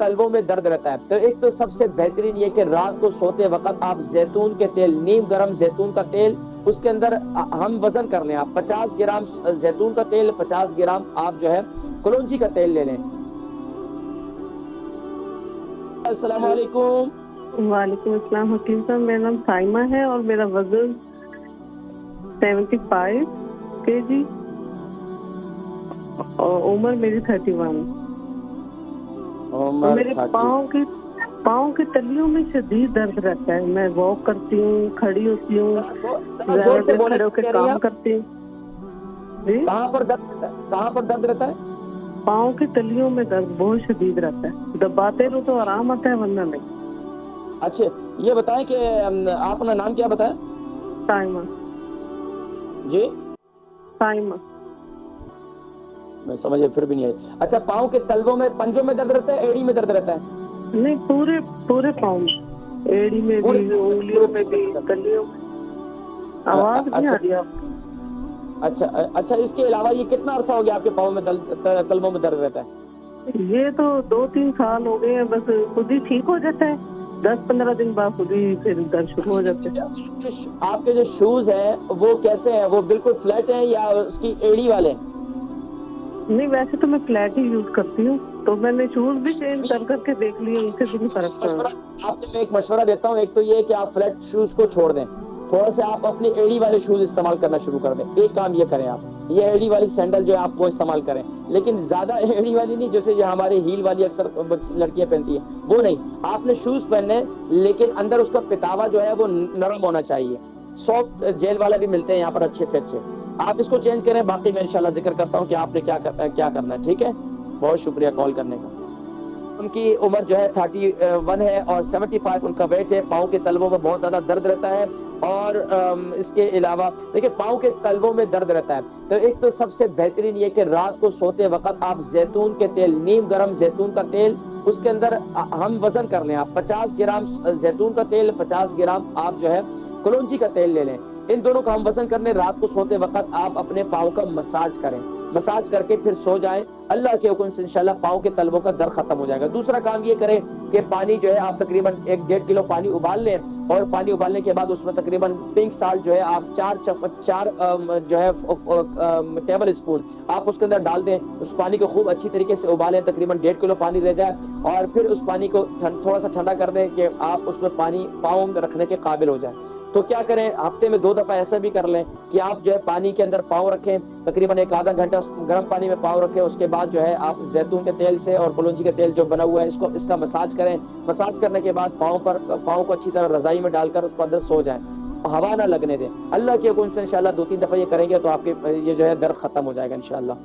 तलवों में दर्द रहता है तो एक तो सबसे बेहतरीन ये कि रात को सोते वक्त आप जैतून के तेल, नीम गरम जैतून का तेल, उसके अंदर हम वजन कर लें, आप 50 ग्राम जैतून का तेल, 50 ग्राम आप जो है कलौंजी का तेल ले लें। अस्सलाम वालेकुम। वालेकुम अस्सलाम हकीम साहब, मेरा नाम साइमा है और मेरा वजन 75 kg और उम्र मेरी 31। और मेरे पाँव की तलियों में शदीद दर्द रहता है। मैं वॉक करती हूँ, खड़ी होती हूँ, खड़े होकर काम करती हूँ। कहाँ पर दर्द रहता है? पाँव की तलियों में दर्द बहुत शदीद रहता है। दबाते रहो तो आराम आता है, वरना नहीं। अच्छा, ये बताएं कि आप अपना नाम क्या बताया? साइमा। जी साइमा। मैं समझे फिर भी नहीं आई। अच्छा, पाँव के तलवों में, पंजों में दर्द रहता है, एड़ी में दर्द रहता है? नहीं, पूरे पाँव में, एड़ी में भी, उंगलियों में भी, तलियों में। आवाज नहीं आ रही आपकी? अच्छा, इसके अलावा ये कितना अरसा हो गया आपके पाँव में तलवों में दर्द रहता है? ये तो 2-3 साल हो गए हैं। बस खुद ही ठीक हो जाता है, 10-15 दिन बाद खुद ही फिर दर्द शुरू हो जाते हैं। आपके जो शूज है वो कैसे हैं? वो बिल्कुल फ्लैट है या उसकी एड़ी वाले? नहीं, वैसे तो मैं फ्लैट ही यूज करती हूँ, तो मैंने शूज भी चेंज कर करके देख लिए, उनसे भी नहीं फर्क पड़ा। आपको मैं एक मशवरा देता हूँ। एक तो ये कि आप फ्लैट शूज को छोड़ दें, थोड़ा सा आप अपनी एड़ी वाले शूज इस्तेमाल करना शुरू कर दें। एक काम ये करें, आप ये एड़ी वाली सैंडल जो है आप वो इस्तेमाल करें, लेकिन ज्यादा एड़ी वाली नहीं, जैसे ये हमारे हील वाली अक्सर लड़कियां पहनती है, वो नहीं। आपने शूज पहनने, लेकिन अंदर उसका पितावा जो है वो नरम होना चाहिए। सॉफ्ट जेल वाला भी मिलते हैं यहाँ पर अच्छे से अच्छे, आप इसको चेंज करें। बाकी मैं इंशाल्लाह जिक्र करता हूँ कि आपने क्या करना है। ठीक है, बहुत शुक्रिया कॉल करने का। उनकी उम्र जो है 31 है और 75 उनका वेट है। पाँव के तलवों में बहुत ज्यादा दर्द रहता है और इसके अलावा देखिए, पाँव के तलवों में दर्द रहता है तो एक तो सबसे बेहतरीन ये कि रात को सोते वक्त आप जैतून के तेल, नीम गरम जैतून का तेल, उसके अंदर हम वजन कर लें, आप 50 ग्राम जैतून का तेल, 50 ग्राम आप जो है कलौंजी का तेल ले लें। इन दोनों का हम वजन कर लें। रात को सोते वक्त आप अपने पाँव का मसाज करें, मसाज करके फिर सो जाएं। अल्लाह के हुक्म से इंशाल्लाह पाँव के तलवों का दर्द खत्म हो जाएगा। दूसरा काम ये करें कि पानी जो है आप तकरीबन 1-1.5 किलो पानी उबाल लें और पानी उबालने के बाद उसमें तकरीबन पिंक साल्ट जो है आप 4 जो है टेबल स्पून आप उसके अंदर डाल दें। उस पानी को खूब अच्छी तरीके से उबालें, तकरीबन 1.5 किलो पानी रह जाए और फिर उस पानी को थोड़ा सा ठंडा कर दें कि आप उसमें पानी पाँव में रखने के काबिल हो जाए। तो क्या करें, हफ्ते में 2 दफा ऐसा भी कर लें कि आप जो है पानी के अंदर पाँव रखें, तकरीबन 1 आधा घंटा गर्म पानी में पाँव रखें। उसके बाद जो है आप जैतून के तेल से और कलौंजी के तेल जो बना हुआ है इसका मसाज करें। मसाज करने के बाद पाँव को अच्छी तरह रजाई में डालकर उसको अंदर सो जाएं, हवा ना लगने दें। अल्लाह के हुक्म से इंशाल्लाह 2-3 दफा ये करेंगे तो आपके ये जो है दर्द खत्म हो जाएगा इंशाल्लाह।